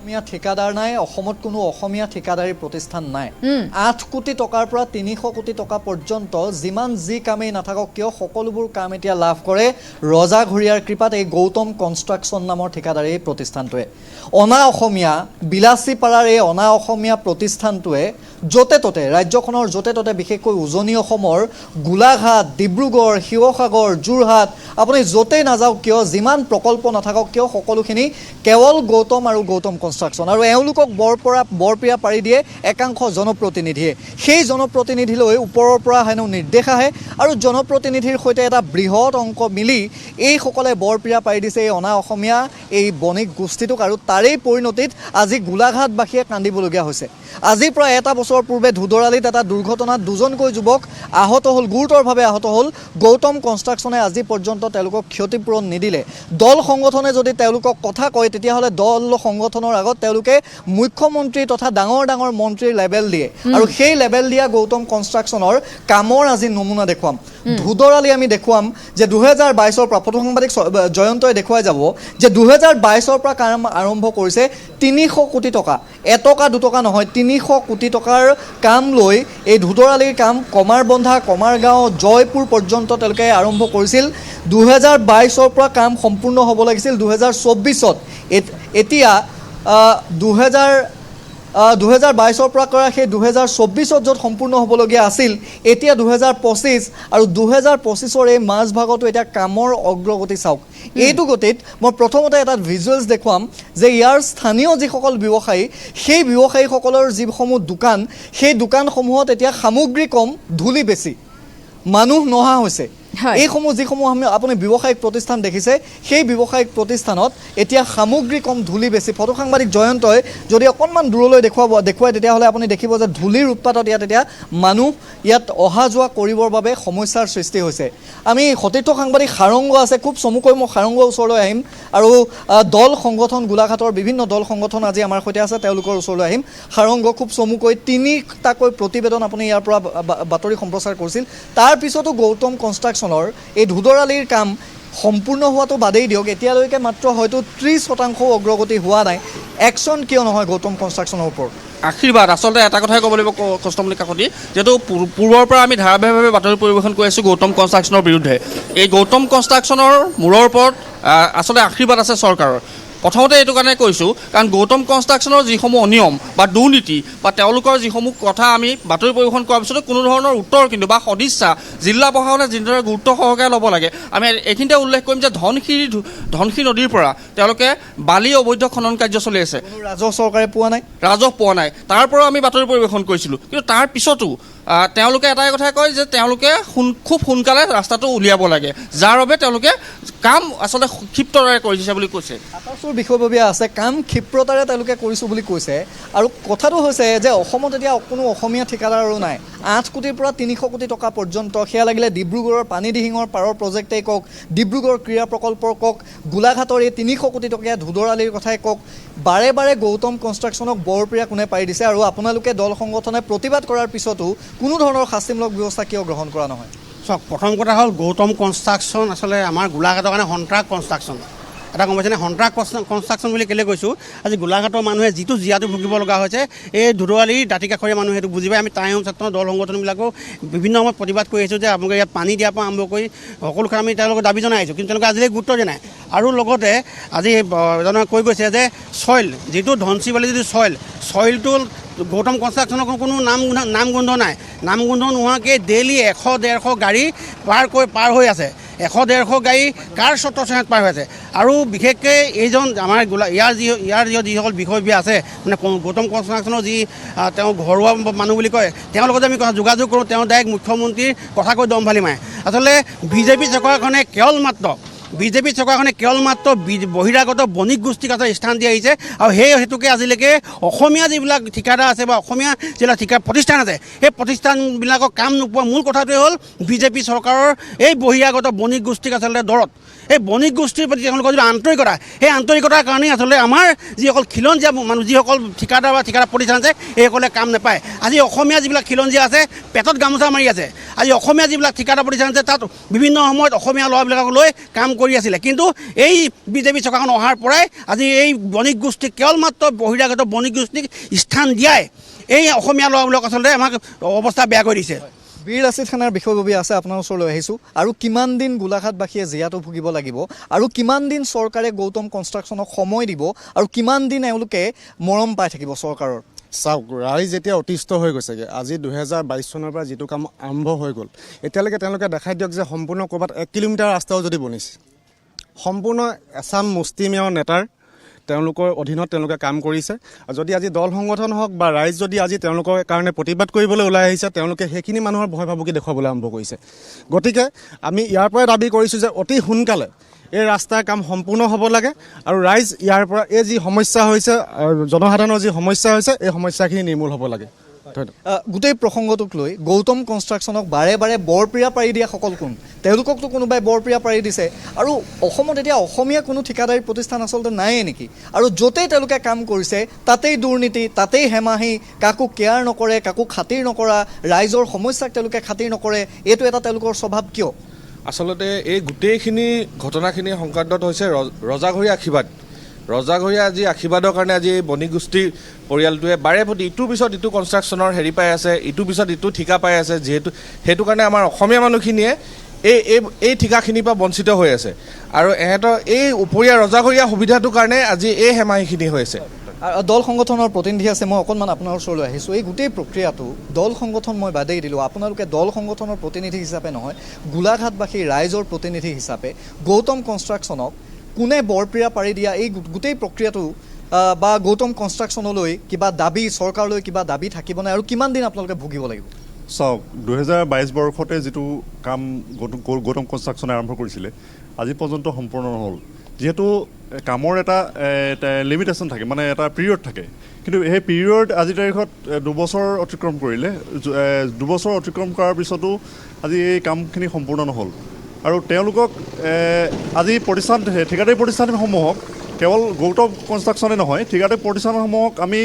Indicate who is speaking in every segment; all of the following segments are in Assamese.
Speaker 1: অসমীয়া ঠিকাদাৰ নাই, অসমত কোনো অসমীয়া ঠিকাদাৰী প্ৰতিষ্ঠান নাই। 8 কোটি টকাৰ পৰা 300 কোটি টকা পৰ্যন্ত যিমান যি কামেই নাথাকক কিয় সকলোবোৰ কাম এতিয়া লাভ কৰে ৰজা ঘৰিয়াৰ কৃপাত এই গৌতম কনষ্ট্ৰাকশ্যন নামৰ ঠিকাদাৰী প্ৰতিষ্ঠানটোৱে। অনা অসমীয়া বিলাচীপাৰাৰ এই অনা অসমীয়া প্ৰতিষ্ঠানটোৱে য'তে ত'তে ৰাজ্যখনৰ য'তে ত'তে বিশেষকৈ উজনি অসমৰ গোলাঘাট, ডিব্ৰুগড়, শিৱসাগৰ, যোৰহাট আপুনি য'তেই নাযাওক কিয় যিমান প্ৰকল্প নাথাকক কিয় সকলোখিনি কেৱল গৌতম আৰু গৌতম কনষ্ট্ৰাকশ্যন। আৰু এওঁলোকক বৰপীয়া পাৰি দিয়ে একাংশ জনপ্ৰতিনিধিয়ে। সেই জনপ্ৰতিনিধিলৈ ওপৰৰ পৰা হেনো নিৰ্দেশ আহে আৰু জনপ্ৰতিনিধিৰ সৈতে এটা বৃহৎ অংক মিলি এইসকলে বৰপীয়া পাৰি দিছে এই অনা অসমীয়া এই বণিক গোষ্ঠীটোক। আৰু তাৰেই পৰিণতিত আজি গোলাঘাটবাসীয়ে কান্দিবলগীয়া হৈছে। আজিৰ পৰা এটা বছৰ পূৰ্বে ধুদৰালিত এটা দুৰ্ঘটনাত 2জনকৈ যুৱক আহত হ'ল, গুৰুতৰভাৱে আহত হ'ল। গৌতম কনষ্ট্ৰাকশ্যনে আজি পৰ্যন্ত তেওঁলোকক ক্ষতিপূৰণ নিদিলে। দল সংগঠনে যদি তেওঁলোকক কথা কয় তেতিয়াহ'লে দল সংগঠনৰ আগত তেওঁলোকে মুখ্যমন্ত্ৰী তথা ডাঙৰ ডাঙৰ মন্ত্ৰীৰ লেবেল দিয়ে। আৰু সেই লেবেল দিয়া গৌতম কনষ্ট্ৰাকশ্যনৰ কামৰ আজি নমুনা দেখুৱাম। ধুদৰালি আমি দেখুৱাম যে 2022ৰ পৰা ফটো সাংবাদিক জয়ন্তই দেখুৱাই যাব যে 2022ৰ পৰা কাম আৰম্ভ কৰিছে 300 কোটি টকা, এটকা দুটকা নহয়, 300 কোটি টকাৰ কাম লৈ এই ধুদৰালিৰ কাম কমাৰবন্ধা, কমাৰগাঁও, জয়পুৰ পৰ্যন্ত তেওঁলোকে আৰম্ভ কৰিছিল। 2022ৰ পৰা কাম সম্পূৰ্ণ হ'ব লাগিছিল 2024ত। এতিয়া 2022ৰ পৰা কৰা সেই 2024ত য'ত সম্পূৰ্ণ হ'বলগীয়া আছিল এতিয়া 2025 আৰু 2025ৰ এই মাজভাগতো এতিয়া কামৰ অগ্ৰগতি চাওক। এইটো গতিত মই প্ৰথমতে এটা ভিজুৱেলছ দেখুৱাম যে ইয়াৰ স্থানীয় যিসকল ব্যৱসায়ী সেই ব্যৱসায়ীসকলৰ যিসমূহ দোকান সেই দোকানসমূহত এতিয়া সামগ্ৰী কম, ধূলি বেছি, মানুহ নহা হৈছে। এইসমূহ যিসমূহ আপুনি ব্যৱসায়িক প্ৰতিষ্ঠান দেখিছে সেই ব্যৱসায়িক প্ৰতিষ্ঠানত এতিয়া সামগ্ৰী কম, ধূলি বেছি। ফটো সাংবাদিক জয়ন্তই যদি অকণমান দূৰলৈ দেখুৱায় তেতিয়াহ'লে আপুনি দেখিব যে ধূলিৰ উৎপাতত ইয়াত এতিয়া মানুহ ইয়াত অহা যোৱা কৰিবৰ বাবে সমস্যাৰ সৃষ্টি হৈছে। আমি সতীৰ্থ সাংবাদিক সাৰংগ আছে, খুব চমুকৈ মই সাৰংগৰ ওচৰলৈ আহিম আৰু দল সংগঠন গোলাঘাটৰ বিভিন্ন দল সংগঠন আজি আমাৰ সৈতে আছে, তেওঁলোকৰ ওচৰলৈ আহিম। সাৰংগ, খুব চমুকৈ 3টাকৈ প্ৰতিবেদন আপুনি ইয়াৰ পৰা বাতৰি সম্প্ৰচাৰ কৰিছিল। তাৰপিছতো গৌতম কনষ্ট্ৰাকশ্যনৰ এই ধুদৰালিৰ কাম সম্পূৰ্ণ হোৱাটো বাদেই দিয়ক, এতিয়ালৈকে মাত্ৰ হয়তো 30% অগ্ৰগতি হোৱা নাই। একশ্যন কিয় নহয় গৌতম কনষ্ট্ৰাকশ্যনৰ ওপৰত?
Speaker 2: আশীৰ্বাদ আচলতে এটা কথাই ক'ব লাগিব কষ্টমণি কাকতি, যিহেতু পূৰ্বৰ পৰা আমি ধাৰাবাহিকভাৱে বাতৰি পৰিৱেশন কৰি আছোঁ গৌতম কনষ্ট্ৰাকশ্যনৰ বিৰুদ্ধে। এই গৌতম কনষ্ট্ৰাকশ্যনৰ মূৰৰ ওপৰত আচলতে আশীৰ্বাদ আছে চৰকাৰৰ। প্ৰথমতে এইটো কাৰণে কৈছোঁ কাৰণ গৌতম কনষ্ট্ৰাকশ্যনৰ যিসমূহ অনিয়ম বা দুৰ্নীতি বা তেওঁলোকৰ যিসমূহ কথা আমি বাতৰি পৰিৱেশন কৰাৰ পিছতো কোনো ধৰণৰ উত্তৰ কিন্তু বা সদিচ্ছা জিলা প্ৰশাসনে যিদৰে গুৰুত্ব সহকাৰে ল'ব লাগে আমি এইখিনিতে উল্লেখ কৰিম যে ধনশিৰি নদীৰ পৰা তেওঁলোকে বালি অবৈধ খনন কাৰ্য চলি আছে।
Speaker 1: ৰাজহ চৰকাৰে পোৱা নাই,
Speaker 2: ৰাজহ পোৱা নাই, তাৰ পৰাও আমি বাতৰি পৰিৱেশন কৰিছিলোঁ। কিন্তু তাৰ পিছতো তেওঁলোকে এটাই কথা কয় যে তেওঁলোকে খুব সোনকালে ৰাস্তাটো উলিয়াব লাগে, যাৰ বাবে তেওঁলোকে কাম আচলতে ক্ষিপ্ৰতাৰে কৰিছে বুলি কৈছে।
Speaker 1: আটাইবোৰ বিষয়ববীয়া আছে, কাম ক্ষিপ্ৰতাৰে তেওঁলোকে কৰিছোঁ বুলি কৈছে। আৰু কথাটো হৈছে যে অসমত এতিয়া কোনো অসমীয়া ঠিকাদাৰো নাই। 8 কোটিৰ পৰা 300 কোটি টকা পৰ্যন্ত, সেয়া লাগিলে ডিব্ৰুগড়ৰ পানীদিহিঙৰ পাৰৰ প্ৰজেক্টেই কওক, ডিব্ৰুগড় ক্ৰীড়া প্ৰকল্পৰ কওক, গোলাঘাটৰ এই 300 কোটি টকীয়া ধুদৰালিৰ কথাই কওক, বাৰে বাৰে গৌতম কনষ্ট্ৰাকশ্যনক বৰপীয়া কোনে পাৰি দিছে। আৰু আপোনালোকে দল সংগঠনে প্ৰতিবাদ কৰাৰ পিছতো কোনো ধৰণৰ শাস্তিমূলক ব্যৱস্থা কিয় গ্ৰহণ কৰা নহয়?
Speaker 3: চাওক, প্ৰথম কথা হ'ল গৌতম কনষ্ট্ৰাকশ্যন আচলতে আমাৰ গোলাঘাটৰ কাৰণে সন্ত্ৰাস কনষ্ট্ৰাকশ্যন। এটা গম পাইছেনে? সন্ত্ৰাস কনষ্ট্ৰাকশ্যন বুলি কেলৈ কৈছোঁ, আজি গোলাঘাটৰ মানুহে যিটো জীয়াটো ভুগিব লগা হৈছে এই ধুদৰালিৰ দাঁতি কাষৰীয়া মানুহে সেইটো বুজি পায়। আমি টাইম ছাত্ৰ দল সংগঠনবিলাকেও বিভিন্ন সময়ত প্ৰতিবাদ কৰি আহিছোঁ যে আপোনালোকে ইয়াত পানী দিয়াৰ পৰা আৰম্ভ কৰি সকলো কথা আমি তেওঁলোকক দাবী জনাই আহিছোঁ, কিন্তু তেওঁলোকে আজিলৈ গুৰুত্ব দিয়া নাই। আৰু লগতে আজি এজনে কৈ গৈছে যে ছইল যিটো ধনশিৰি বালি যিটো ছইলটো গৌতম কনষ্ট্ৰাকশ্যনৰ কোনো নামগোন্ধ নাই। নামগোন্ধ নোহোৱাকৈ ডেইলি 100-150 গাড়ী পাৰ হৈ আছে। 100-150 গাড়ী কাৰ চত্বৰত পাৰ হৈ আছে। আৰু বিশেষকৈ এইজন আমাৰ ইয়াৰ যিসকল বিষয়ববীয়া আছে, মানে গৌতম কনষ্ট্ৰাকশ্যনৰ যি তেওঁ ঘৰুৱা মানুহ বুলি কয়, তেওঁৰ লগত আমি যোগাযোগ কৰোঁ, তেওঁ ডাইৰেক্ট মুখ্যমন্ত্ৰীৰ কথা কৈ দম ফালি মাৰে। আচলতে বিজেপি চৰকাৰখনে কেৱল মাত্ৰ বহিৰাগত বণিক গোষ্ঠীক আচলতে স্থান দি আহিছে। আৰু সেই হেতুকে আজিলৈকে অসমীয়া যিবিলাক ঠিকাদাৰ আছে বা অসমীয়া যিবিলাক প্ৰতিষ্ঠান আছে সেই প্ৰতিষ্ঠানবিলাকৰ কাম নোপোৱা মূল কথাটোৱে হ'ল বিজেপি চৰকাৰৰ এই বহিৰাগত বণিক গোষ্ঠীক আচলতে দৰত এই বণিক গোষ্ঠীৰ প্ৰতি তেওঁলোকৰ যিটো আন্তৰিকতা, সেই আন্তৰিকতাৰ কাৰণেই আচলতে আমাৰ যিসকল খিলঞ্জীয়া মানুহ, যিসকল ঠিকাদাৰ বা ঠিকাদাৰ প্ৰতিষ্ঠান আছে, এইসকলে কাম নাপায়। আজি অসমীয়া যিবিলাক খিলঞ্জীয়া আছে পেটত গামোচা মাৰি আছে। আজি অসমীয়া যিবিলাক ঠিকাদাৰ প্ৰতিষ্ঠান আছে তাত বিভিন্ন সময়ত অসমীয়া ল'ৰাবিলাকক লৈ কাম কৰি আছিলে, কিন্তু এই বিজেপি চৰকাৰখন অহাৰ পৰাই আজি এই বণিক গোষ্ঠীক কেৱল মাত্ৰ বহিৰাগত বণিক গোষ্ঠীক স্থান দিয়াই এই অসমীয়া ল'ৰাবিলাকক আচলতে আমাক অৱস্থা বেয়া কৰি দিছে।
Speaker 1: বীৰ লাচিত খানাৰ বিষয়ববীয়া আছে, আপোনাৰ ওচৰলৈ আহিছোঁ। আৰু কিমান দিন গোলাঘাটবাসীয়ে জীয়াতু ভুগিব লাগিব, আৰু কিমান দিন চৰকাৰে গৌতম কনষ্ট্ৰাকশ্যনক সময় দিব, আৰু কিমান দিন এওঁলোকে মৰম পাই থাকিব চৰকাৰৰ?
Speaker 4: চাওক, ৰাইজ এতিয়া অতিষ্ঠ হৈ গৈছেগৈ। আজি 2022 চনৰ পৰা যিটো কাম আৰম্ভ হৈ গ'ল, এতিয়ালৈকে তেওঁলোকে দেখাই দিয়ক যে সম্পূৰ্ণ ক'ৰবাত 1 কিলোমিটাৰ ৰাস্তাও যদি বনিছে, সম্পূৰ্ণ এছাম মুষ্টিমেয় নেতাৰ তেওঁলোকৰ অধীনত তেওঁলোকে কাম কৰিছে। আৰু যদি আজি দল সংগঠন হওক বা ৰাইজ যদি আজি তেওঁলোকৰ কাৰণে প্ৰতিবাদ কৰিবলৈ ওলাই আহিছে, তেওঁলোকে সেইখিনি মানুহৰ ভয় ভাবুকি দেখুৱাবলৈ আৰম্ভ কৰিছে। গতিকে আমি ইয়াৰ পৰাই দাবী কৰিছোঁ যে অতি সোনকালে এই ৰাস্তাৰ কাম সম্পূৰ্ণ হ'ব লাগে, আৰু ৰাইজ ইয়াৰ পৰা এই যি সমস্যা হৈছে, জনসাধাৰণৰ যি সমস্যা হৈছে, এই সমস্যাখিনি নিৰ্মূল হ'ব লাগে।
Speaker 1: গোটেই প্ৰসংগটোক লৈ গৌতম কনষ্ট্ৰাকশ্যনক বাৰে বাৰে বৰপ্ৰিয়া পাৰি দিয়া সকল কোন? তেওঁলোককতো কোনোবাই বৰপ্ৰিয়া পাৰি দিছে। আৰু অসমত এতিয়া অসমীয়া কোনো ঠিকাদাৰী প্ৰতিষ্ঠান আচলতে নায়েই নেকি? আৰু য'তেই তেওঁলোকে কাম কৰিছে তাতেই দুৰ্নীতি, তাতেই হেমাহি, কাকো কেয়াৰ নকৰে, কাকো খাতিৰ নকৰা, ৰাইজৰ সমস্যাক তেওঁলোকে খাতিৰ নকৰে। এইটো এটা তেওঁলোকৰ স্বভাৱ কিয়?
Speaker 5: আচলতে এই গোটেইখিনি ঘটনাখিনি সংক্ৰান্তত হৈছে ৰজাঘৰীয়া আশীৰ্বাদ। ৰজাঘৰীয়া আজি আশীৰ্বাদৰ কাৰণে আজি এই বণিক গোষ্ঠীৰ পৰিয়ালটোৱে বাৰে প্ৰতি ইটোৰ পিছত ইটো কনষ্ট্ৰাকশ্যনৰ হেৰি পাই আছে, ইটোৰ পিছত ইটো ঠিকা পাই আছে। যিহেতু সেইটো কাৰণে আমাৰ অসমীয়া মানুহখিনিয়ে এই ঠিকাখিনিৰ পৰা বঞ্চিত হৈ আছে, আৰু এহেঁতৰ এই উপৰীয়া ৰজাঘৰীয়া সুবিধাটোৰ কাৰণে আজি এই হেমাহিখিনি হৈ আছে।
Speaker 1: দল সংগঠনৰ প্ৰতিনিধি আছে, মই অকণমান আপোনাৰ ওচৰলৈ আহিছোঁ। এই গোটেই প্ৰক্ৰিয়াটো দল সংগঠন মই বাদেই দিলোঁ, আপোনালোকে দল সংগঠনৰ প্ৰতিনিধি হিচাপে নহয়, গোলাঘাটবাসী ৰাইজৰ প্ৰতিনিধি হিচাপে গৌতম কনষ্ট্ৰাকশ্যনক কোনে বৰপ্ৰিয়া পাৰি দিয়া এই গোটেই প্ৰক্ৰিয়াটো বা গৌতম কনষ্ট্ৰাকশ্যনলৈ কিবা দাবী, চৰকাৰলৈ কিবা দাবী থাকিবনে, আৰু কিমান দিন আপোনালোকে ভুগিব লাগিব?
Speaker 6: চাওক, 2022 বৰ্ষতে যিটো কাম গৌতম কনষ্ট্ৰাকশ্যনে আৰম্ভ কৰিছিলে, আজি পৰ্যন্ত সম্পূৰ্ণ নহ'ল। যিহেতু কামৰ এটা লিমিটেশ্যন থাকে, মানে এটা পিৰিয়ড থাকে, কিন্তু সেই পিৰিয়ড আজিৰ তাৰিখত 2 বছৰ অতিক্ৰম কৰিলে। 2 বছৰ অতিক্ৰম কৰাৰ পিছতো আজি এই কামখিনি সম্পূৰ্ণ নহ'ল। আৰু তেওঁলোকক আজি ঠিকাদাৰী প্ৰতিষ্ঠানসমূহক, কেৱল গৌতম কনষ্ট্ৰাকশ্যনে নহয়, ঠিকাদাৰী প্ৰতিষ্ঠানসমূহক আমি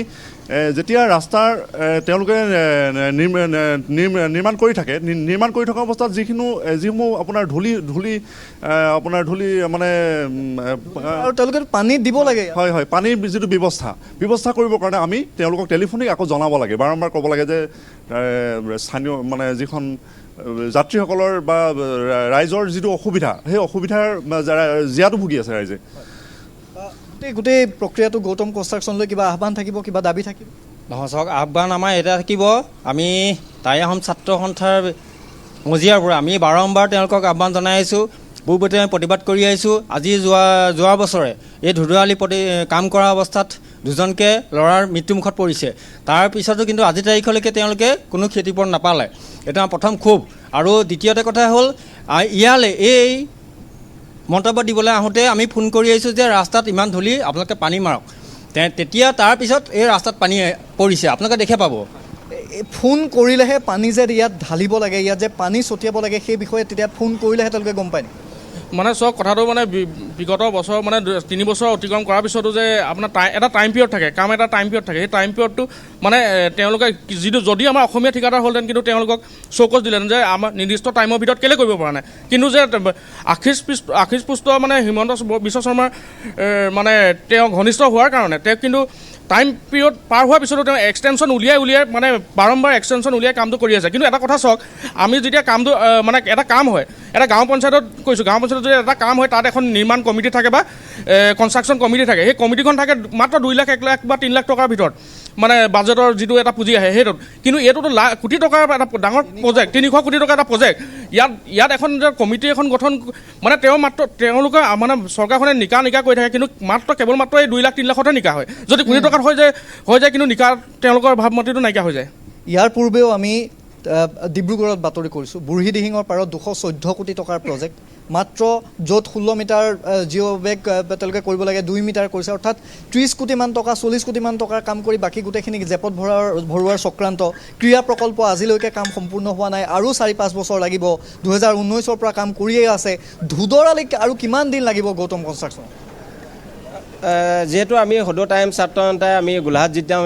Speaker 6: যেতিয়া ৰাস্তাৰ তেওঁলোকে নিৰ্মাণ কৰি থাকে, নিৰ্মাণ কৰি থকা অৱস্থাত যিসমূহ আপোনাৰ ধূলি মানে
Speaker 1: আৰু তেওঁলোকে পানী দিব লাগে।
Speaker 6: হয় হয়, পানীৰ যিটো ব্যৱস্থা কৰিবৰ কাৰণে আমি তেওঁলোকক টেলিফোনিক আকৌ জনাব লাগে, বাৰম্বাৰ ক'ব লাগে যে স্থানীয় মানে যিখন যাত্ৰীসকলৰ বা ৰাইজৰ যিটো অসুবিধা, সেই অসুবিধাৰ জীয়াতু ভুগি আছে ৰাইজে।
Speaker 1: গোটেই প্ৰক্ৰিয়াটো গৌতম কনষ্ট্ৰাকশ্যনলৈ কিবা আহ্বান থাকিব, কিবা দাবী থাকিব?
Speaker 7: নহয় চাওক, আহ্বান আমাৰ এটা থাকিব। আমি টাই আহোম ছাত্ৰ সন্থাৰ মজিয়াৰ পৰা আমি বাৰম্বাৰ তেওঁলোকক আহ্বান জনাই আহিছোঁ, পূৰ্বতে আমি প্ৰতিবাদ কৰি আহিছোঁ। আজি যোৱা বছৰে এই ধুদুৱালি কাম কৰা অৱস্থাত 2জনকৈ ল'ৰাৰ মৃত্যুমুখত পৰিছে। তাৰপিছতো কিন্তু আজি তাৰিখলৈকে তেওঁলোকে কোনো ক্ষতিপূৰণ নাপালে। এইটো আমাৰ প্ৰথম ক্ষোভ। আৰু দ্বিতীয়তে কথা হ'ল, ইয়ালৈ এই মন্তব্য দিবলৈ আহোঁতে আমি ফোন কৰি আহিছোঁ যে ৰাস্তাত ইমান ধূলি, আপোনালোকে পানী মাৰক। তেতিয়া তাৰপিছত এই ৰাস্তাত পানী পৰিছে, আপোনালোকে দেখে পাব।
Speaker 1: ফোন কৰিলেহে পানী যে ইয়াত ঢালিব লাগে, ইয়াত যে পানী ছটিয়াব লাগে, সেই বিষয়ে তেতিয়া ফোন কৰিলেহে তেওঁলোকে গম পায় নেকি?
Speaker 2: মানে চাওক, কথাটো মানে বিগত বছৰ মানে 3 বছৰ অতিক্ৰম কৰাৰ পিছতো যে আপোনাৰ এটা টাইম পিৰিয়ড থাকে, কাম এটা টাইম পিৰিয়ড থাকে। সেই টাইম পিৰিয়ডটো মানে তেওঁলোকে যদি আমাৰ অসমীয়া ঠিকাদাৰ হ'লহেঁতেন, কিন্তু তেওঁলোকক চৌকচ দিলেহেঁতেন যে আমাৰ নিৰ্দিষ্ট টাইমৰ ভিতৰত কেলৈ কৰিব পৰা নাই। কিন্তু যে আশীষ পুষ্ট মানে হিমন্ত বিশ্ব শৰ্মাৰ মানে তেওঁ ঘনিষ্ঠ হোৱাৰ কাৰণে তেওঁ কিন্তু টাইম পিৰিয়ড পাৰ হোৱাৰ পিছতো তেওঁ এক্সটেনশ্যন উলিয়াই মানে বাৰম্বাৰ এক্সটেনশ্যন উলিয়াই কামটো কৰি আছে। কিন্তু এটা কথা চাওক, আমি যেতিয়া কামটো মানে এটা কাম হয়, এটা গাঁও পঞ্চায়তত কৈছোঁ, গাঁও পঞ্চায়তত যদি এটা কাম হয়, তাত এখন নিৰ্মাণ কমিটি থাকে বা কনষ্ট্ৰাকশ্যন কমিটি থাকে। সেই কমিটিখন থাকে মাত্ৰ 2 লাখ, 1 লাখ বা 3 লাখ টকাৰ ভিতৰত, মানে বাজেটৰ যিটো এটা পুঁজি আহে সেইটোত। কিন্তু এইটোতো কোটি টকাৰ এটা ডাঙৰ প্ৰজেক্ট, 300 কোটি টকাৰ এটা প্ৰজেক্ট। ইয়াত এখন কমিটি এখন গঠন মানে তেওঁলোকে মানে চৰকাৰখনে নিকা কৰি থাকে, কিন্তু কেৱল মাত্ৰ এই 2 লাখ 3 লাখতহে নিকা হয়। যদি কোটি টকাত হৈ যায় কিন্তু নিকা তেওঁলোকৰ ভাৱমতিটো নাইকিয়া হৈ যায়।
Speaker 1: ইয়াৰ পূৰ্বেও আমি ডিব্ৰুগড়ত বাতৰি কৰিছোঁ, বুঢ়ীদিহিঙৰ পাৰত 214 কোটি টকাৰ প্ৰজেক্ট, মাত্ৰ য'ত 16 মিটাৰ জিঅ' বেগ তেওঁলোকে কৰিব লাগে 2 মিটাৰ কৰিছে, অৰ্থাৎ 30 কোটিমান টকা 40 কোটিমান টকাৰ কাম কৰি বাকী গোটেইখিনি জেপত ভৰোৱাৰ চক্ৰান্ত। ক্ৰীড়া প্ৰকল্প আজিলৈকে কাম সম্পূৰ্ণ হোৱা নাই, আৰু 4-5 বছৰ লাগিব। 2019ৰ পৰা কাম কৰিয়ে আছে। ধুদৰালিক আৰু কিমান দিন লাগিব গৌতম কনষ্ট্ৰাকশ্যন?
Speaker 8: যিহেতু আমি সদৌ টাইম ছাত্ৰ জনতাই আমি গোলাঘাট জিলাত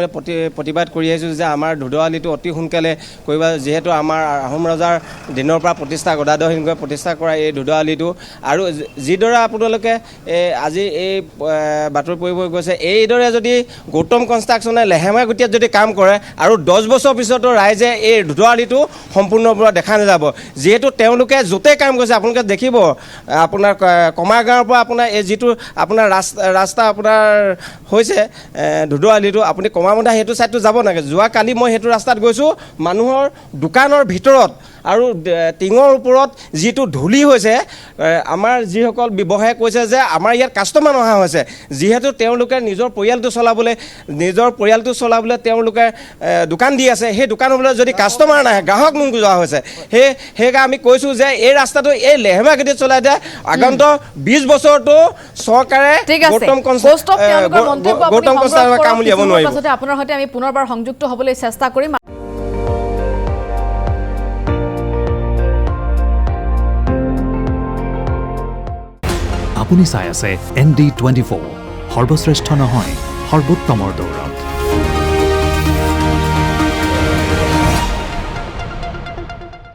Speaker 8: প্ৰতিবাদ কৰি আহিছোঁ যে আমাৰ ধুদৰালিটো অতি সোনকালে কৰিব, যিহেতু আমাৰ আহোম ৰজাৰ দিনৰ পৰা গদাধৰ সিংহই প্ৰতিষ্ঠা কৰা এই ধুদৰালিটো, আৰু যিদৰে আপোনালোকে আজি এই বাতৰি পঢ়িব গৈছে, এইদৰে যদি গৌতম কনষ্ট্ৰাকশ্যনে লেহেমা গতিত যদি কাম কৰে আৰু 10 বছৰ পিছতো ৰাইজে এই ধুদৰালিটো সম্পূৰ্ণৰূপে দেখা নাযাব। যিহেতু তেওঁলোকে য'তেই কাম কৰিছে আপোনালোকে দেখিব, আপোনাৰ কমাৰগাঁৱৰ পৰা আপোনাৰ এই যিটো আপোনাৰ ৰাস্তা আপোনাৰ হৈছে ধুদৰালিটো, আপুনি কমাৰবন্ধা সেইটো ছাইডটো যাব নালাগে। যোৱাকালি মই সেইটো ৰাস্তাত গৈছোঁ, মানুহৰ দোকানৰ ভিতৰত আৰু টিঙৰ ওপৰত যিটো ধূলি হৈছে, আমাৰ যিসকল ব্যৱসায়ে কৈছে যে আমাৰ ইয়াত কাষ্টমাৰ নহা হৈছে। যিহেতু তেওঁলোকে নিজৰ পৰিয়ালটো চলাবলৈ তেওঁলোকে দোকান দি আছে, সেই দোকানলৈ যদি কাষ্টমাৰ নাহে, গ্ৰাহক নোযোৱা হৈছে। সেইকাৰণে আমি কৈছোঁ যে এই ৰাস্তাটো এই লেহেমা গতিত চলাই দিয়ে। আগন্তুক 20 বছৰতো চৰকাৰে গৌতম কনষ্ট্ৰাকশ্যনৰ কাম উলিয়াব নোৱাৰিব।
Speaker 9: আপোনাৰ সৈতে আমি পুনৰবাৰ সংযুক্ত হ'বলৈ চেষ্টা কৰিম।
Speaker 10: আপুনি চাই আছে ND24, সৰ্বশ্ৰেষ্ঠ নহয় সৰ্বোত্তমৰ দৌৰ।